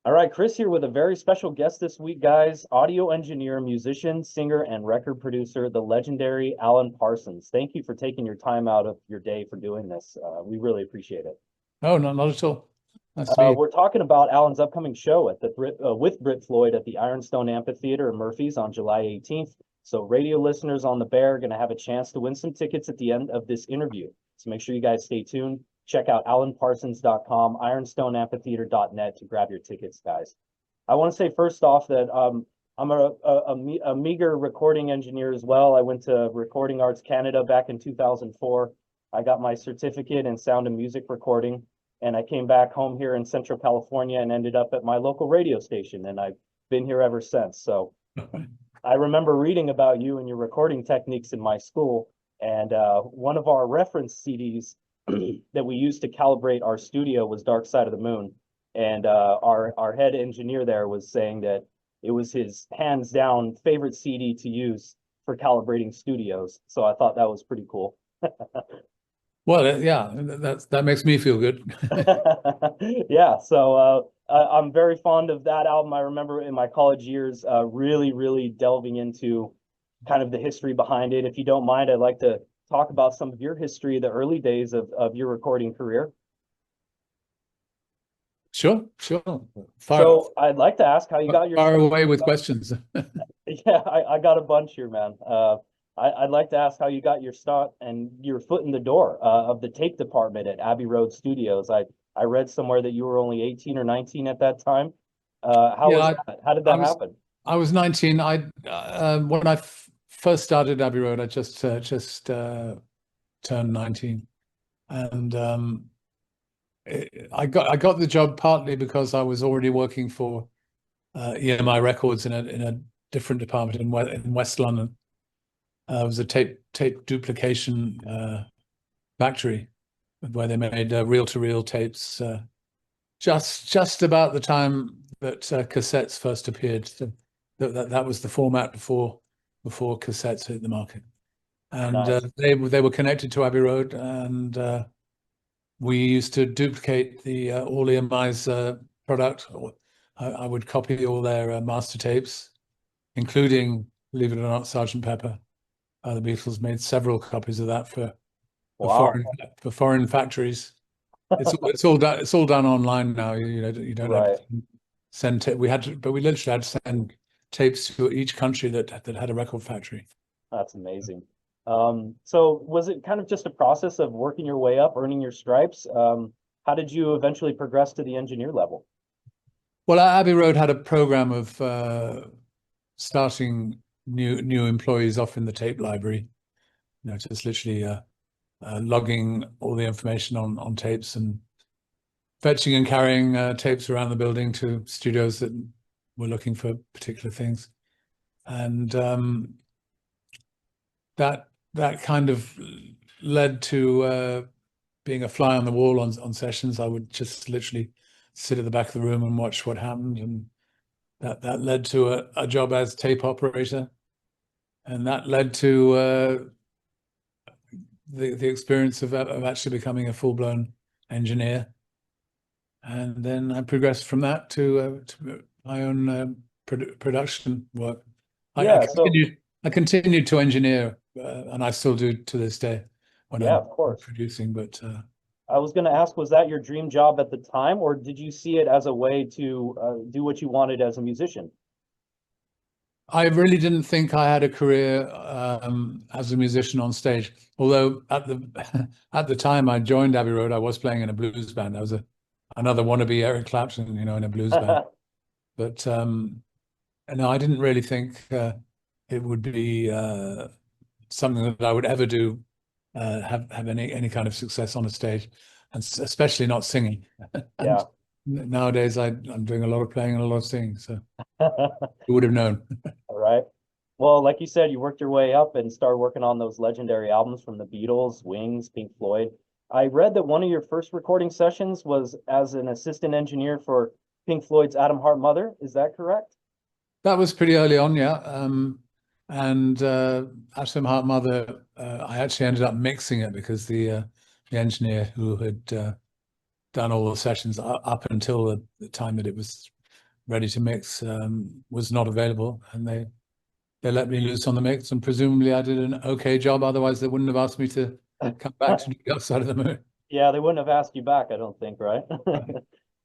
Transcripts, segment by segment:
All right, Chris here with a very special guest this week, guys. Audio engineer, musician, singer, and record producer, the legendary Alan Parsons. Thank you for taking your time out of your day for doing this. We really appreciate it. Oh, no, not at all. Nice to meet you. We're talking about Alan's upcoming show at with Brit Floyd at the Ironstone Amphitheatre in Murphy's on July 18th. So radio listeners on the Bear are going to have a chance to win some tickets at the end of this interview. So make sure you guys stay tuned. Check out alanparsons.com, ironstoneamphitheater.net to grab your tickets, guys. I want to say first off that I'm a meager recording engineer as well. I went to Recording Arts Canada back in 2004. I got my certificate in sound and music recording, and I came back home here in Central California and ended up at my local radio station, and I've been here ever since. So I remember reading about you and your recording techniques in my school, and one of our reference CDs that we used to calibrate our studio was Dark Side of the Moon. And our head engineer there was saying that it was his hands down favorite CD to use for calibrating studios. So I thought that was pretty cool. Well, yeah, that makes me feel good. Yeah, so I'm very fond of that album. I remember in my college years really delving into kind of the history behind it. If you don't mind, I'd like to talk about some of your history, the early days of your recording career. Sure. So I'd like to ask how you got your far away with questions. Yeah, I got a bunch here, man. I'd like to ask how you got your start and your foot in the door of the tape department at Abbey Road Studios. I read somewhere that you were only 18 or 19 at that time. How did that happen? I was 19. When I first started Abbey Road, I just turned 19, and I got the job partly because I was already working for EMI Records in a different department in West London. It was a tape duplication factory where they made reel-to-reel tapes. Just about the time that cassettes first appeared. So that was the format before cassettes hit the market, and nice. They were connected to Abbey Road, and we used to duplicate all EMI's product. I would copy all their master tapes, including, believe it or not, Sgt. Pepper. The Beatles made several copies of that for foreign factories. It's all done online now. You don't have to send tape. We literally had to send tapes to each country that had a record factory. That's amazing. So was it kind of just a process of working your way up, earning your stripes? How did you eventually progress to the engineer level? Well, Abbey Road had a program of starting new employees off in the tape library. Just literally logging all the information on tapes and fetching and carrying tapes around the building to studios that were looking for particular things, and that kind of led to being a fly on the wall on sessions. I would just literally sit at the back of the room and watch what happened, and that led to a job as tape operator, and that led to the experience of actually becoming a full-blown engineer. And then I progressed from that to my own production work. I continued to engineer, and I still do to this day when I'm producing. But I was going to ask, was that your dream job at the time, or did you see it as a way to do what you wanted as a musician? I really didn't think I had a career as a musician on stage. Although at the time I joined Abbey Road, I was playing in a blues band. I was another wannabe Eric Clapton, in a blues band. But no, I didn't really think it would be something that I would ever do, have any kind of success on a stage, and especially not singing. Yeah. Nowadays, I'm doing a lot of playing and a lot of singing, so you would have known. All right. Well, like you said, you worked your way up and started working on those legendary albums from the Beatles, Wings, Pink Floyd. I read that one of your first recording sessions was as an assistant engineer for Pink Floyd's Atom Heart Mother. Is that correct? That was pretty early on, yeah. And Atom Heart Mother, I actually ended up mixing it because the engineer who had done all the sessions up until the time that it was ready to mix was not available, and they let me loose on the mix, and presumably I did an okay job. Otherwise, they wouldn't have asked me to come back to do the other side of the moon. Yeah, they wouldn't have asked you back, I don't think, right?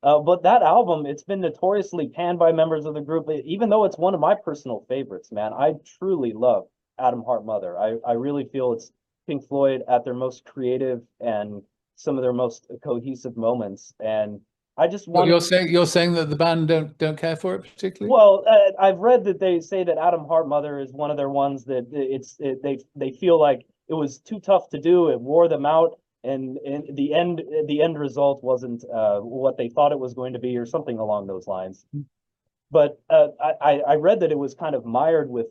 But that album, it's been notoriously panned by members of the group, even though it's one of my personal favorites, man. I truly love Atom Heart Mother. I really feel it's Pink Floyd at their most creative and some of their most cohesive moments. And I just Well, want you're saying that the band don't care for it particularly? well, I've read that they say that Atom Heart Mother is one of their ones that they feel like it was too tough to do. It wore them out, and the end result wasn't what they thought it was going to be, or something along those lines. But I read that it was kind of mired with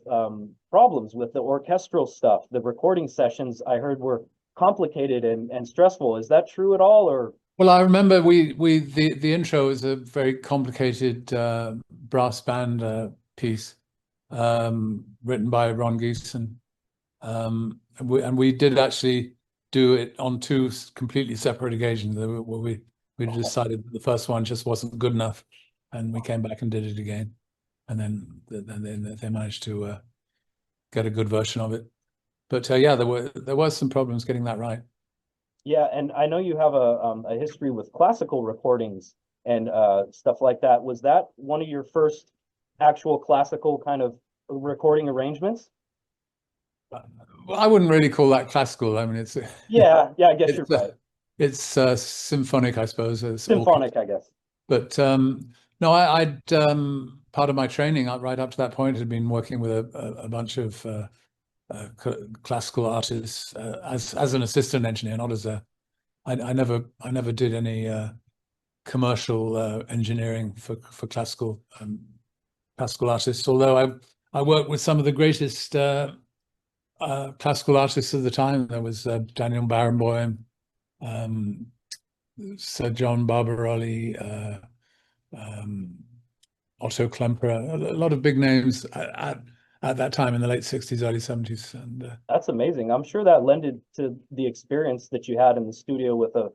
problems with the orchestral stuff. The recording sessions I heard were complicated and stressful. Is that true at all, or? Well, I remember the intro is a very complicated brass band piece written by Ron Geeson, and we did actually do it on two completely separate occasions. Where we decided that the first one just wasn't good enough, and we came back and did it again, and then they managed to get a good version of it. But yeah, there was some problems getting that right. Yeah, and I know you have a history with classical recordings and stuff like that. Was that one of your first actual classical kind of recording arrangements? Well, I wouldn't really call that classical. I mean, it's Yeah, I guess you're right. It's symphonic, I suppose. It's Symphonic, I guess. But no, I'd part of my training right up to that point had been working with a bunch of classical artists as an assistant engineer, not as a. I never did any commercial engineering for classical artists. Although I worked with some of the greatest classical artists of the time. There was Daniel Barenboim, Sir John Barbaroli, Otto Klemperer, a lot of big names at that time in the late 60s, early 70s. And that's amazing. I'm sure that lended to the experience that you had in the studio with a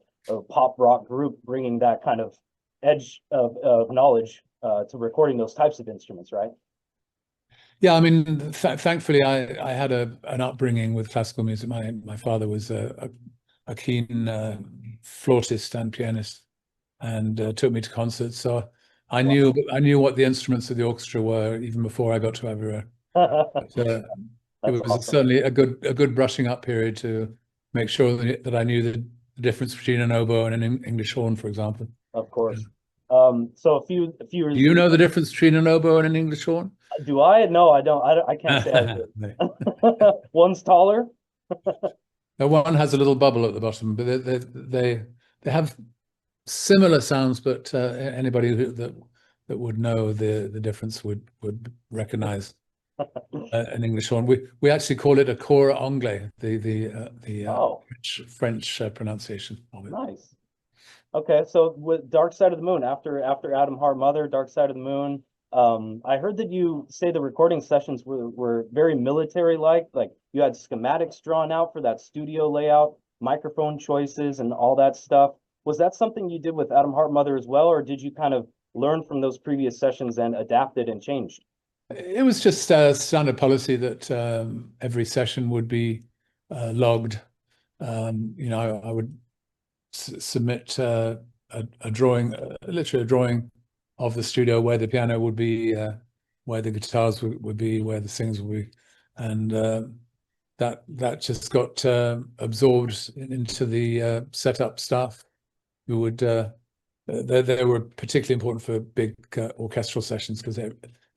pop rock group, bringing that kind of edge of knowledge to recording those types of instruments, right? Yeah, I mean, thankfully, I had an upbringing with classical music. My father was a keen flautist and pianist, and took me to concerts. So I knew what the instruments of the orchestra were even before I got to Abbey Road. It was awesome. Certainly a good brushing up period to make sure that I knew the difference between an oboe and an English horn, for example. Of course. So a few. Do you know the difference between an oboe and an English horn? Do I? No, I don't. I can't say I do. One's taller. One has a little bubble at the bottom, but they have similar sounds. But anybody that would know the difference would recognize an English horn. We actually call it a cor anglais, the French pronunciation of it. Nice. Okay, so with Dark Side of the Moon, after Atom Heart Mother, Dark Side of the Moon, I heard that you say the recording sessions were very military-like you had schematics drawn out for that studio layout, microphone choices, and all that stuff. Was that something you did with Atom Heart Mother as well, or did you kind of learn from those previous sessions and adapt it and changed? It was just a standard policy that every session would be logged. I would submit a drawing, literally a drawing of the studio where the piano would be, where the guitars would be, where the singers would be, and that just got absorbed into the setup staff, who would they were particularly important for big orchestral sessions, because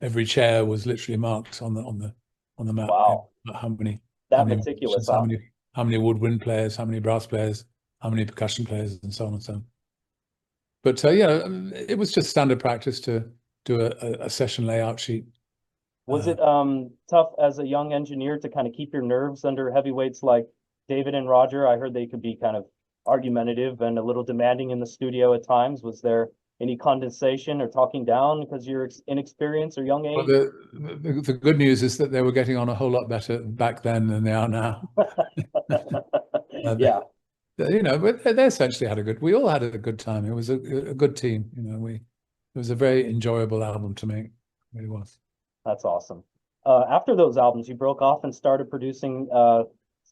every chair was literally marked on the map. Wow, how many meticulous. How many woodwind players, how many brass players, how many percussion players, and so on and so on. But it was just standard practice to do a session layout sheet. Was it tough as a young engineer to kind of keep your nerves under heavyweights like David and Roger? I heard they could be kind of argumentative and a little demanding in the studio at times. Was there any condensation or talking down because you're inexperienced or young age? Well, the good news is that they were getting on a whole lot better back then than they are now. Yeah. But they essentially had we all had a good time. It was a good team. It was a very enjoyable album to make. It really was. That's awesome. After those albums, you broke off and started producing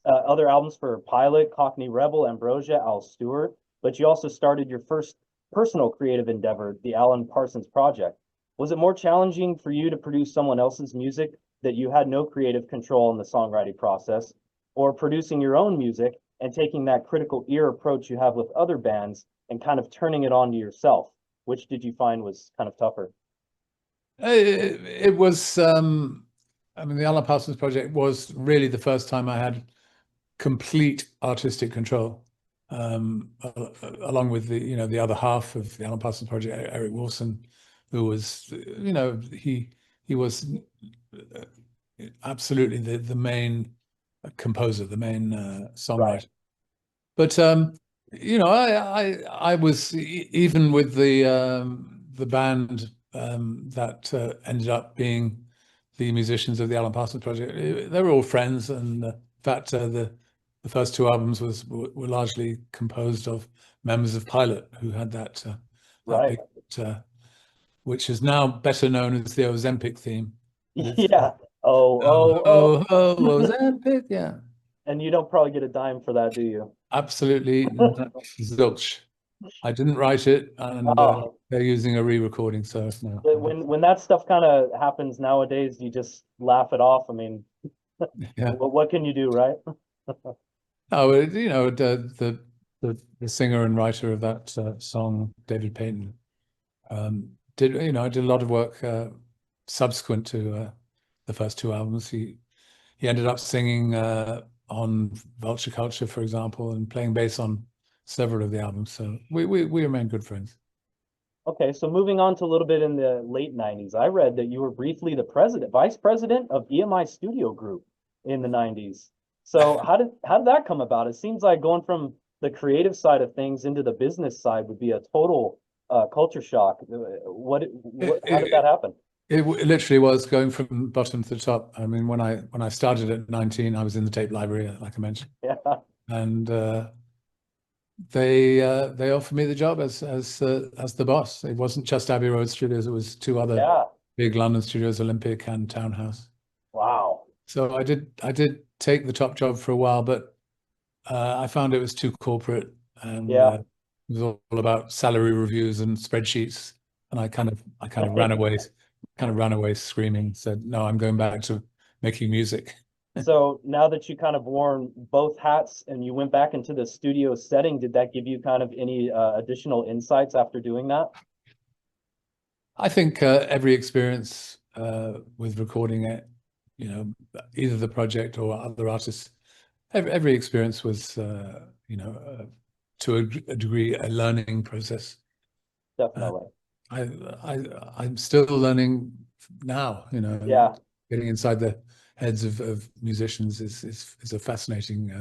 other albums for Pilot, Cockney Rebel, Ambrosia, Al Stewart, but you also started your first personal creative endeavor, the Alan Parsons Project. Was it more challenging for you to produce someone else's music that you had no creative control in the songwriting process, or producing your own music and taking that critical ear approach you have with other bands and kind of turning it on to yourself? Which did you find was kind of tougher? It was, I mean, the Alan Parsons Project was really the first time I had complete artistic control, along with the other half of the Alan Parsons Project, Eric Wilson, who was, he was absolutely the main composer, the main songwriter. Right. But I was even with the band that ended up being the musicians of the Alan Parsons Project. They were all friends, and in fact, the first two albums were largely composed of members of Pilot, who had that Right. which is now better known as the Ozempic theme. Yeah. Oh. Ozempic, yeah. And you don't probably get a dime for that, do you? Absolutely zilch. I didn't write it, and they're using a re-recording, so no. When that stuff kind of happens nowadays, you just laugh it off. I mean, Yeah. what can you do, right? Oh, the singer and writer of that song, David Payton, did a lot of work subsequent to the first two albums. He ended up singing on Vulture Culture, for example, and playing bass on several of the albums. So we remain good friends. Okay, so moving on to a little bit in the late 90s, I read that you were briefly the vice president of EMI Studio Group in the 90s. So how did that come about? It seems like going from the creative side of things into the business side would be a total culture shock. How did that happen? It literally was going from bottom to the top. I mean, when I started at 19, I was in the tape library, like I mentioned. Yeah. And they offered me the job as the boss. It wasn't just Abbey Road Studios; it was two other big London studios, Olympic and Townhouse. Wow. So I did take the top job for a while, but I found it was too corporate, and it was all about salary reviews and spreadsheets. And I kind of ran away screaming, said, "No, I'm going back to making music." So now that you kind of worn both hats and you went back into the studio setting, did that give you kind of any additional insights after doing that? I think every experience with recording it, either the project or other artists, every experience was, to a degree, a learning process. Definitely. I'm still learning now, Yeah. getting inside the heads of musicians is a fascinating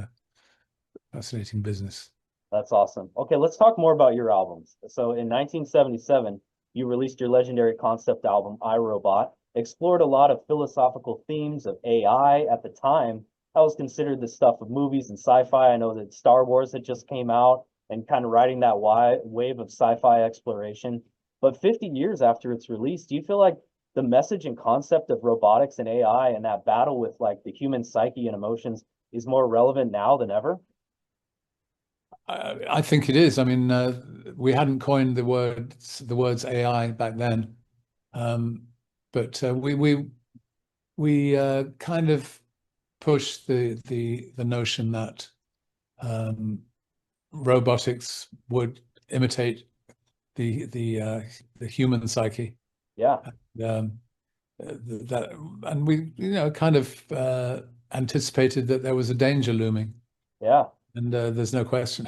business. That's awesome. Okay, let's talk more about your albums. So in 1977, you released your legendary concept album, I, Robot, explored a lot of philosophical themes of AI at the time. That was considered the stuff of movies and sci-fi. I know that Star Wars had just came out and kind of riding that wave of sci-fi exploration. But 50 years after its release, do you feel like the message and concept of robotics and AI and that battle with like the human psyche and emotions is more relevant now than ever? I think it is. I mean, we hadn't coined the words AI back then, but we kind of pushed the notion that robotics would imitate the human psyche. Yeah. And we kind of anticipated that there was a danger looming. Yeah. And there's no question.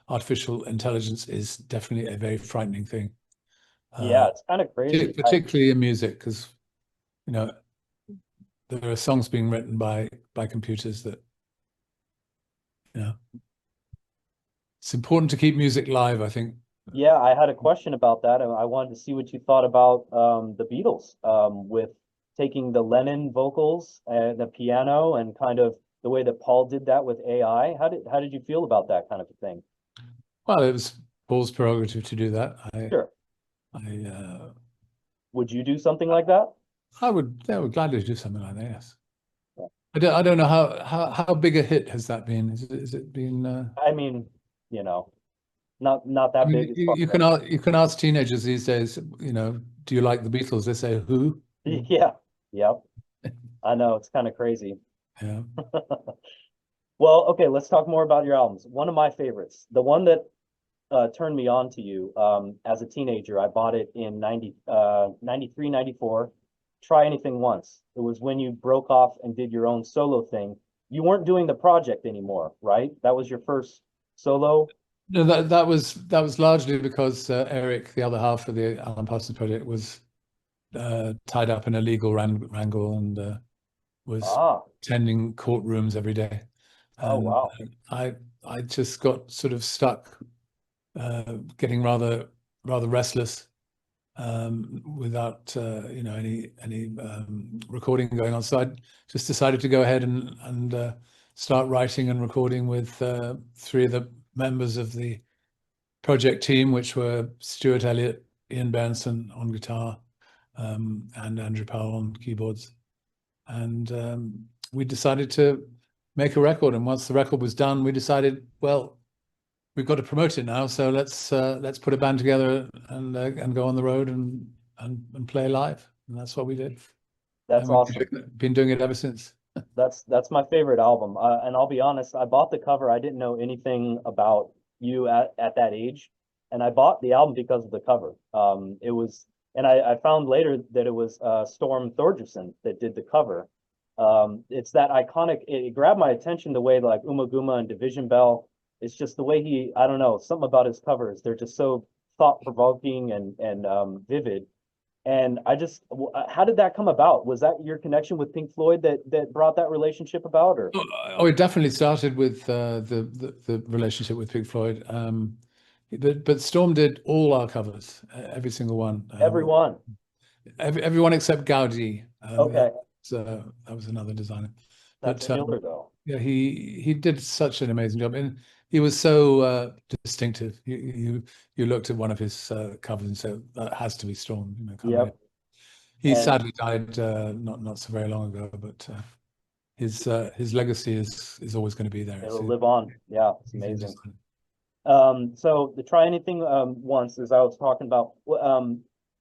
Artificial intelligence is definitely a very frightening thing. Yeah, it's kind of crazy. Particularly in music, because there are songs being written by computers that it's important to keep music live, I think. Yeah, I had a question about that, and I wanted to see what you thought about the Beatles with taking the Lennon vocals and the piano and kind of the way that Paul did that with AI. How did you feel about that kind of a thing? Well, it was Paul's prerogative to do that. Sure. Would you do something like that? I would gladly do something like that. Yes. Yeah. I don't know how big a hit has that been? Is it been? I mean, you know, not I that big mean, as far you can ask teenagers these days. You know, do you like the Beatles? They say who? as, yeah, yep. I know it's kind of crazy. Yeah. Well, okay, let's talk more about your albums. One of my favorites, the one that turned me on to you as a teenager. I bought it in 93, 94. Try Anything Once. It was when you broke off and did your own solo thing. You weren't doing the project anymore, right? That was your first solo. No, that was largely because Eric, the other half of the Alan Parsons Project, was tied up in a legal wrangle and was Ah, attending courtrooms every day. oh And wow. I just got sort of stuck, getting rather restless without any recording going on. So I just decided to go ahead and start writing and recording with three of the members of the project team, which were Stuart Elliott, Ian Benson on guitar, and Andrew Powell on keyboards. And we decided to make a record. And once the record was done, we decided, well, we've got to promote it now. So let's put a band together and go on the road and play live. And that's what we did. That's And we've awesome. been doing it ever since. That's my favorite album. And I'll be honest, I bought the cover. I didn't know anything about you at that age, and I bought the album because of the cover. It was, and I found later that it was Storm Thorgerson that did the cover. It's that iconic. It grabbed my attention the way like Uma Guma and Division Bell. It's just the way he. I don't know, something about his covers. They're just so thought provoking and vivid. And how did that come about? Was that your connection with Pink Floyd that brought that relationship about, or? Oh, it definitely started with the relationship with Pink Floyd. But Storm did all our covers, every single one. Everyone. Everyone except Gaudi. Okay, That was another designer. that's But killer though. yeah, he did such an amazing job, and he was so distinctive. You looked at one of his covers and said that has to be Storm. You know, Yep. he And sadly died not so very long ago, but his legacy is always going to be there. it'll live on. Yeah, it's He's amazing. just- So the Try Anything Once, as I was talking about,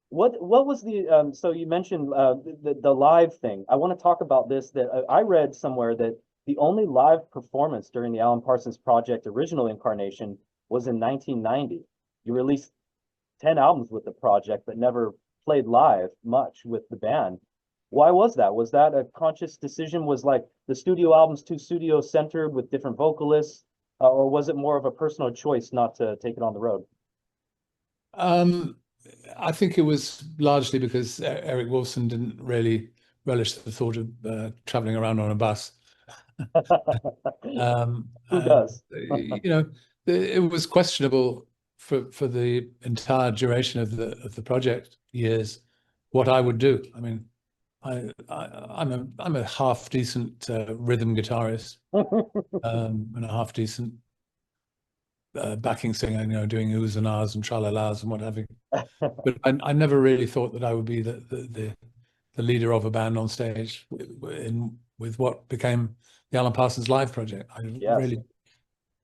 what was the so you mentioned the live thing. I want to talk about this. That I read somewhere that the only live performance during the Alan Parsons Project original incarnation was in 1990. You released 10 albums with the project, but never played live much with the band. Why was that? Was that a conscious decision? Was like the studio albums too studio centered with different vocalists, or was it more of a personal choice not to take it on the road? I think it was largely because Eric Wolfson didn't really relish the thought of traveling around on a bus. Who does? You know, it was questionable for the entire duration of the project years what I would do. I mean, I'm a half decent rhythm guitarist and a half decent backing singer, you know, doing oohs and ahs and tra-la-las and what have you. But I never really thought that I would be the leader of a band on stage with what became the Alan Parsons Live project. I Yes. really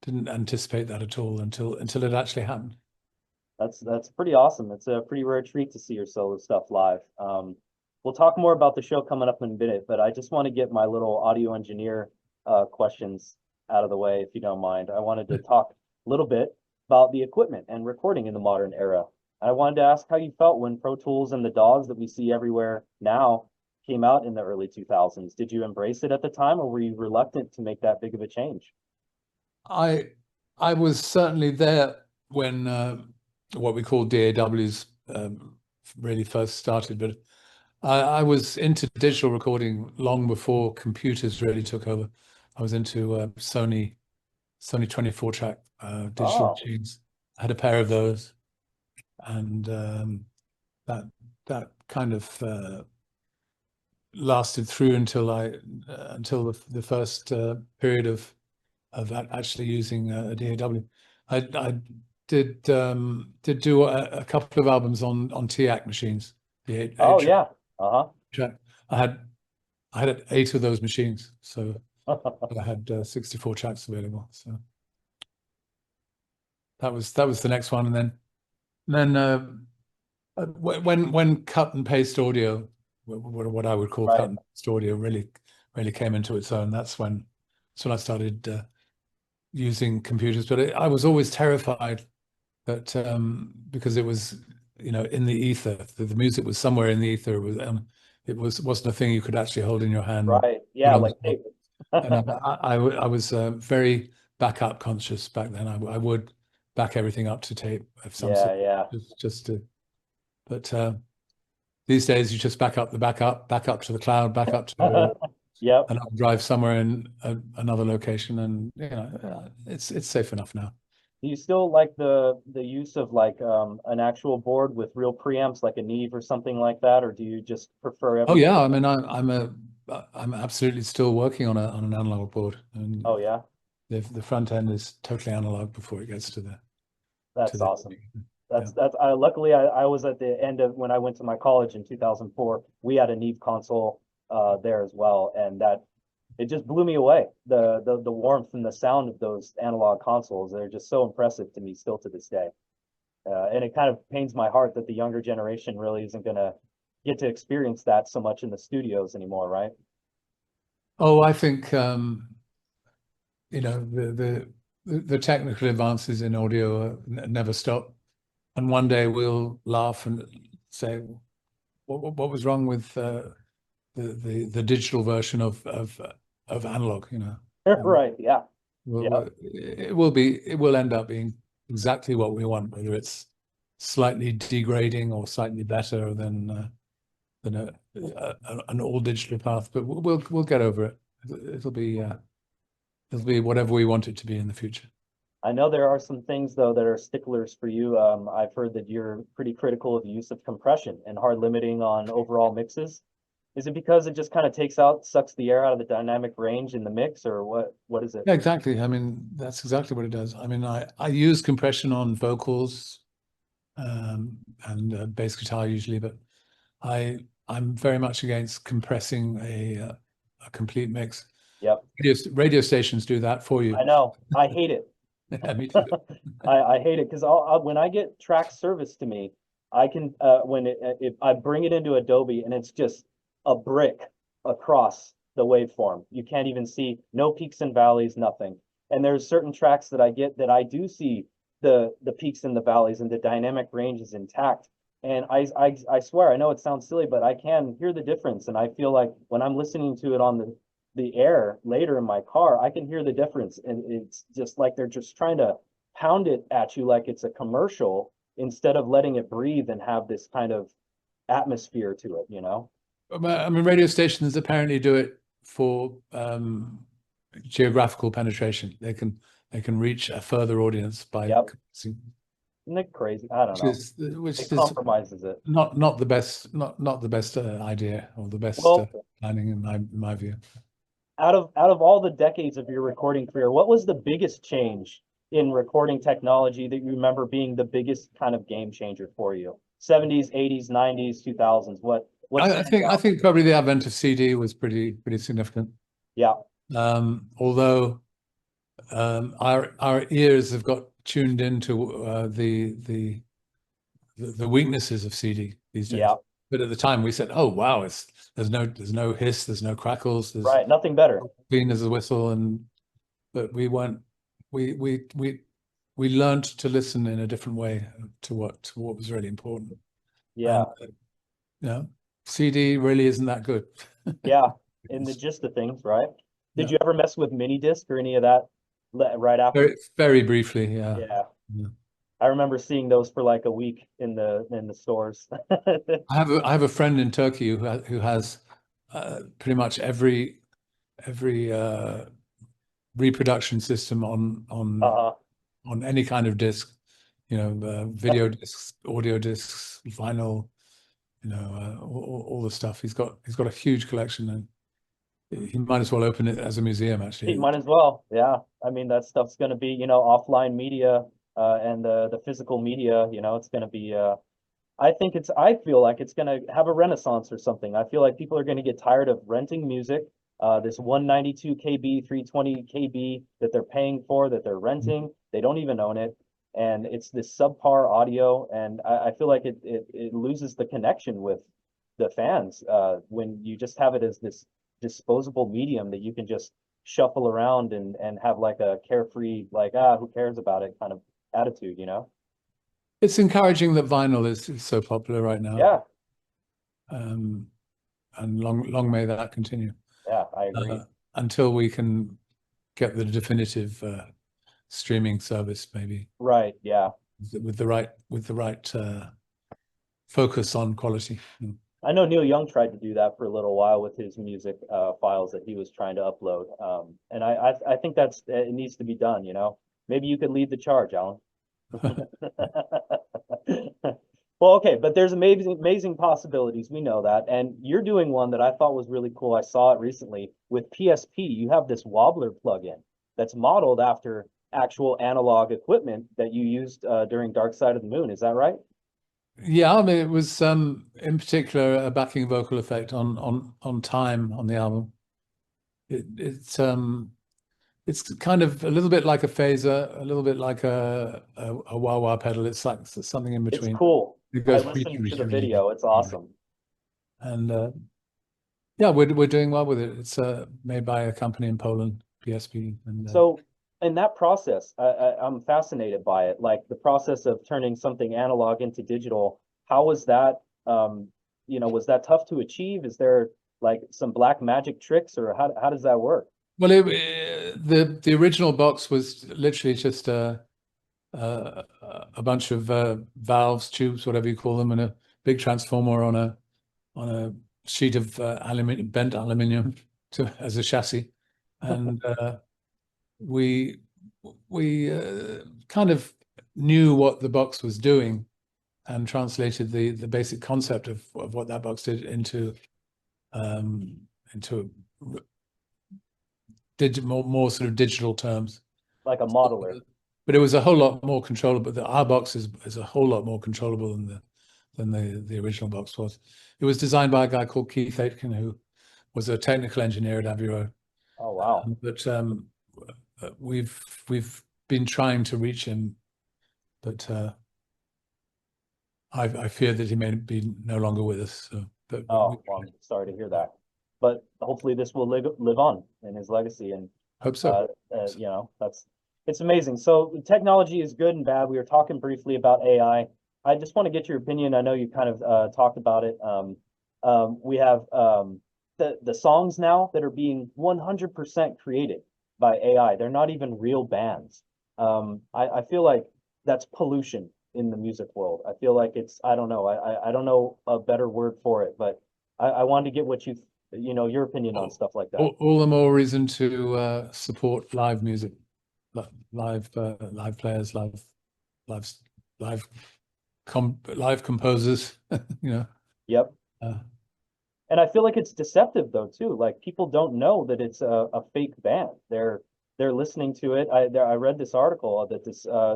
didn't anticipate that at all until it actually happened. That's pretty awesome. It's a pretty rare treat to see your solo stuff live. We'll talk more about the show coming up in a minute, but I just want to get my little audio engineer questions out of the way, if you don't mind. I wanted to talk a little bit about the equipment and recording in the modern era. I wanted to ask how you felt when Pro Tools and the DAWs that we see everywhere now came out in the early 2000s. Did you embrace it at the time, or were you reluctant to make that big of a change? I was certainly there when what we call DAWs really first started, but I was into digital recording long before computers really took over. I was into Sony 24-track digital machines. I had a pair of those, and that kind of lasted through until the first period of actually using a DAW. I did do a couple of albums on TAC machines. The eight Oh track yeah. Uh-huh. track. I had 8 of those machines, so I had 64 tracks available. So that was the next one, and then when cut and paste audio, what I would call Right. cut and paste audio, really came into its own. That's when I started using computers. But I was always terrified that because it was, in the ether, the music was somewhere in the ether. It wasn't a thing you could actually hold in your hand. Right. Yeah, like tape. And I was very backup conscious back then. I would back everything up to tape of some sort, Yeah. just to. But these days, you just back up to the cloud, back up to Yep. another drive somewhere in another location, and it's safe enough now. Do you still like the use of like an actual board with real preamps, like a Neve or something like that, or do you just prefer Oh everything? yeah, I mean, I'm absolutely still working on an analog board, and Oh yeah, the front end is totally analog before it gets to the that's awesome. yeah. That's luckily I was at the end of when I went to my college in 2004. We had a Neve console there as well, and that it just blew me away. The warmth and the sound of those analog consoles, they're just so impressive to me still to this day. And it kind of pains my heart that the younger generation really isn't gonna get to experience that so much in the studios anymore, right? Oh, I think the technical advances in audio never stop, and one day we'll laugh and say, what was wrong with the digital version of analog? Right. Yeah. Yeah. It will end up being exactly what we want, whether it's slightly degrading or slightly better than an all digital path. But we'll get over it. It'll be whatever we want it to be in the future. I know there are some things though that are sticklers for you. I've heard that you're pretty critical of the use of compression and hard limiting on overall mixes. Is it because it just kind of sucks the air out of the dynamic range in the mix, or what is it? Yeah, exactly. I mean, that's exactly what it does. I mean, I use compression on vocals and bass guitar usually, but I'm very much against compressing a complete mix. Yep. Radio stations do that for you. I know. I hate it. Yeah, me too. I hate it because when I get track service to me, I can if I bring it into Adobe and it's just a brick across the waveform. You can't even see no peaks and valleys, nothing. And there's certain tracks that I get that I do see the peaks and the valleys and the dynamic range is intact. And I swear, I know it sounds silly, but I can hear the difference. And I feel like when I'm listening to it on the air later in my car, I can hear the difference. And it's just like they're just trying to pound it at you like it's a commercial instead of letting it breathe and have this kind of atmosphere to it, you know? I mean, radio stations apparently do it for geographical penetration. They can reach a further audience by Yep. Isn't it crazy? I don't know. Which It is compromises it. not the best idea or the best Well, planning in my view. out of all the decades of your recording career, what was the biggest change in recording technology that you remember being the biggest kind of game changer for you? 70s, 80s, 90s, 2000s. What I think probably the advent of CD was pretty significant. Yeah. Although our ears have got tuned into the weaknesses of CD these days. Yeah. But at the time we said, "Oh wow, there's no hiss, there's no crackles, there's Right, nothing better. clean as a whistle." But we weren't. We learned to listen in a different way to what was really important. Yeah. And, CD really isn't that good. Yeah. In the gist of things, right? Did Yeah. you ever mess with mini disc or any of that right after? Very, very briefly, yeah. Yeah. I remember seeing those for like a week in the stores. I have a friend in Turkey who has pretty much every reproduction system on any kind of disc, video discs, audio discs, vinyl, all the stuff. He's got a huge collection, and he might as well open it as a museum, actually. He might as well. Yeah. I mean, that stuff's going to be, offline media and the physical media, you know, it's going to be, I feel like it's going to have a renaissance or something. I feel like people are going to get tired of renting music, this 192 KB, 320 KB that they're paying for, that they're renting. They don't even own it. And it's this subpar audio. And I feel like it loses the connection with the fans when you just have it as this disposable medium that you can just shuffle around and have like a carefree, like, who cares about it kind of attitude, you know? It's encouraging that vinyl is so popular right now. Yeah. And long may that continue. Yeah, I agree. Until we can get the definitive streaming service, maybe. Right. Yeah. With the right focus on quality. I know Neil Young tried to do that for a little while with his music files that he was trying to upload. And I think it needs to be done, you know. Maybe you could lead the charge, Alan. Well, okay, but there's amazing possibilities. We know that. And you're doing one that I thought was really cool. I saw it recently with PSP. You have this wobbler plugin that's modeled after actual analog equipment that you used during Dark Side of the Moon. Is that right? Yeah, I mean, it was in particular a backing vocal effect on Time on the album. It's kind of a little bit like a phaser, a little bit like a wah-wah pedal. It's like something in between. It's cool. It goes I listened to the video. It's awesome. And yeah, we're doing well with it. It's made by a company in Poland, PSP. And so in that process, I'm fascinated by it. Like the process of turning something analog into digital. How was that? You know, was that tough to achieve? Is there like some black magic tricks, or how does that work? Well, the original box was literally just a bunch of valves, tubes, whatever you call them, and a big transformer on a sheet of bent aluminium as a chassis, and we kind of knew what the box was doing, and translated the basic concept of what that box did into more sort of digital terms, like a modeler. But it was a whole lot more controllable. Our box is a whole lot more controllable than the original box was. It was designed by a guy called Keith Aitken, who was a technical engineer at Abbey Road. Oh wow! But we've been trying to reach him, but I fear that he may be no longer with us. So, well, I'm sorry to hear that. But hopefully this will live on in his legacy, and hope so. You know, it's amazing. So technology is good and bad. We were talking briefly about AI. I just want to get your opinion. I know you kind of talked about it. We have the songs now that are being 100% created by AI. They're not even real bands. I feel like that's pollution in the music world. I feel like I don't know. I don't know a better word for it, but I wanted to get what you know, your opinion on stuff like that. All the more reason to support live music, live players, live composers. You know. Yep. And I feel like it's deceptive though too. Like people don't know that it's a fake band. They're listening to it. I read this article that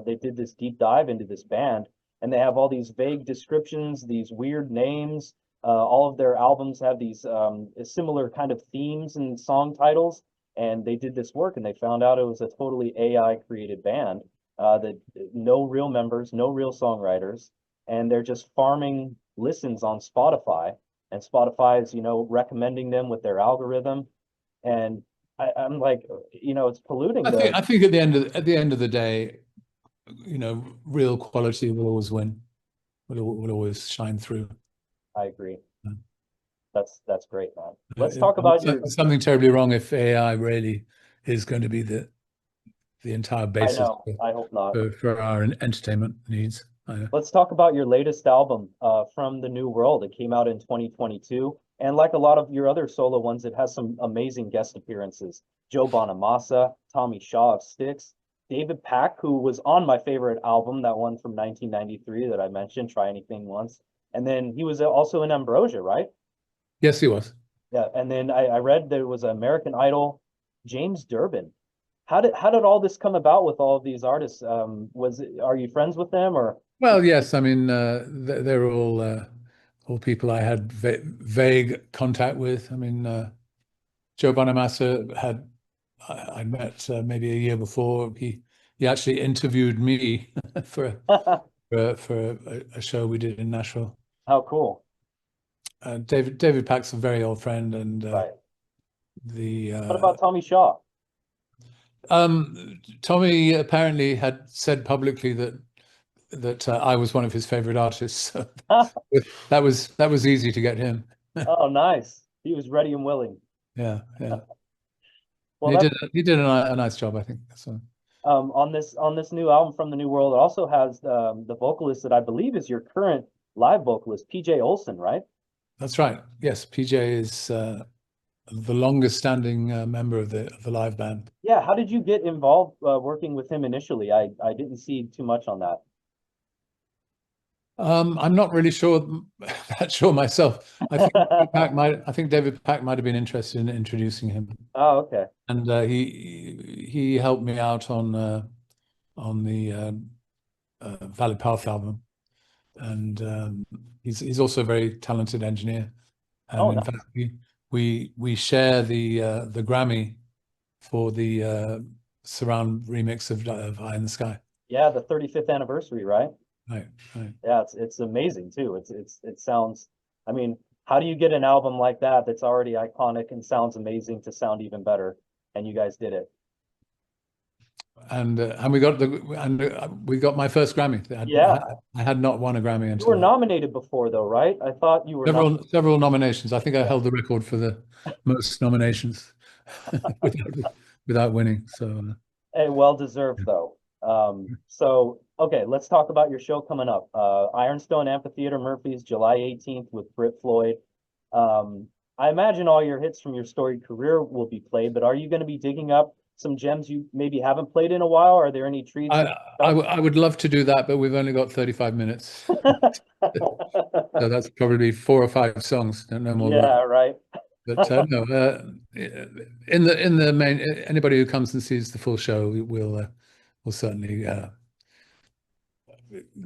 they did this deep dive into this band, and they have all these vague descriptions, these weird names. All of their albums have these similar kind of themes and song titles, and they did this work and they found out it was a totally AI created band, that no real members, no real songwriters, and they're just farming listens on Spotify, and Spotify is, you know, recommending them with their algorithm, and I'm like, you know, it's polluting. I think at the end of the day, you know, real quality will always win, will always shine through. I agree. That's great, man. Let's talk about something terribly wrong if AI really is going to be the entire basis. I know. I hope not. For our entertainment needs. Let's talk about your latest album, From the New World. It came out in 2022. And like a lot of your other solo ones, it has some amazing guest appearances. Joe Bonamassa, Tommy Shaw of Styx, David Pack, who was on my favorite album, that one from 1993 that I mentioned, Try Anything Once. And then he was also in Ambrosia, right? Yes, he was. Yeah, and then I read there was American Idol, James Durbin. how did all this come about with all of these artists? Are you friends with them or? Well, yes, I mean, they're all people I had vague contact with. I mean, Joe Bonamassa I met maybe a year before. He actually interviewed me for a show we did in Nashville. How cool. David Pack's a very old friend, and Right. the What about Tommy Shaw? Tommy apparently had said publicly that I was one of his favorite artists. So that was easy to get him. Oh, nice. He was ready and willing. Yeah, yeah. Well, He did a nice job, I think. So on this new album from the New World, it also has the vocalist that I believe is your current live vocalist, PJ Olson, right? that's right. Yes, PJ is the longest standing member of the live band. Yeah, how did you get involved working with him initially? I didn't see too much on that. I'm not really sure myself. I think David Pack might have been interested in introducing him. Oh, okay. And he helped me out on the Valid Path album, and he's also a very talented engineer. Oh, In nice. fact, we share the Grammy for the surround remix of Eye in the Sky. Yeah, the 35th anniversary, right? Right, right. Yeah, it's amazing too. It sounds, I mean, how do you get an album like that that's already iconic and sounds amazing to sound even better? And you guys did it. And we got my first Grammy. Yeah. I had not won a Grammy You until were that. nominated before though, right? I thought you were Several nominations. I think I held the record for the most nominations without winning. So well deserved though. So okay, let's talk about your show coming up. Ironstone Amphitheatre, Murphy's, July 18th with Brit Floyd. I imagine all your hits from your storied career will be played, but are you going to be digging up some gems you maybe haven't played in a while? Are there any trees? I would love to do that, but we've only got 35 minutes. So that's probably 4 or 5 songs, no more. Yeah, right. But no, in the main, anybody who comes and sees the full show, we'll certainly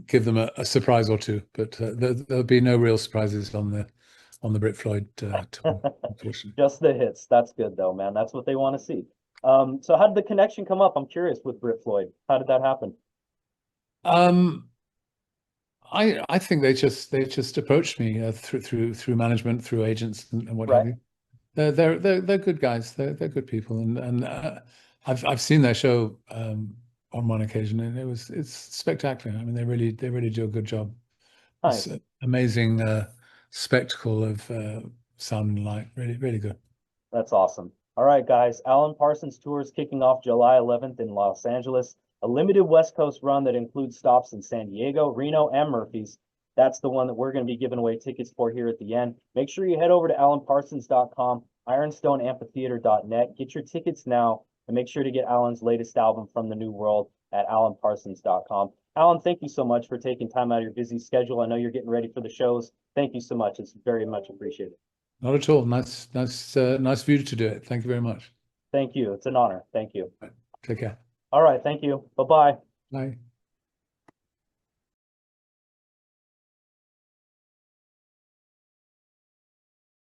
give them a surprise or two. But there'll be no real surprises on the Brit Floyd tour, unfortunately. Just the hits. That's good though, man. That's what they want to see. So how did the connection come up? I'm curious with Brit Floyd. How did that happen? I think they just approached me through management, through agents, and what have you. They're good guys. They're good people, and I've seen their show on one occasion, and it's spectacular. I mean, they really do a good job. Nice. It's an amazing spectacle of sound and light. Really good. That's awesome. All right, guys. Alan Parsons Tour is kicking off July 11th in Los Angeles. A limited West Coast run that includes stops in San Diego, Reno, and Murphy's. That's the one that we're going to be giving away tickets for here at the end. Make sure you head over to alanparsons.com, ironstoneamphitheater.net. Get your tickets now, and make sure to get Alan's latest album from the New World at alanparsons.com. Alan, thank you so much for taking time out of your busy schedule. I know you're getting ready for the shows. Thank you so much. It's very much appreciated. Not at all. Nice of you to do it. Thank you very much. Thank you. It's an honor. Thank you. Take care. All right. Thank you. Bye-bye. Bye.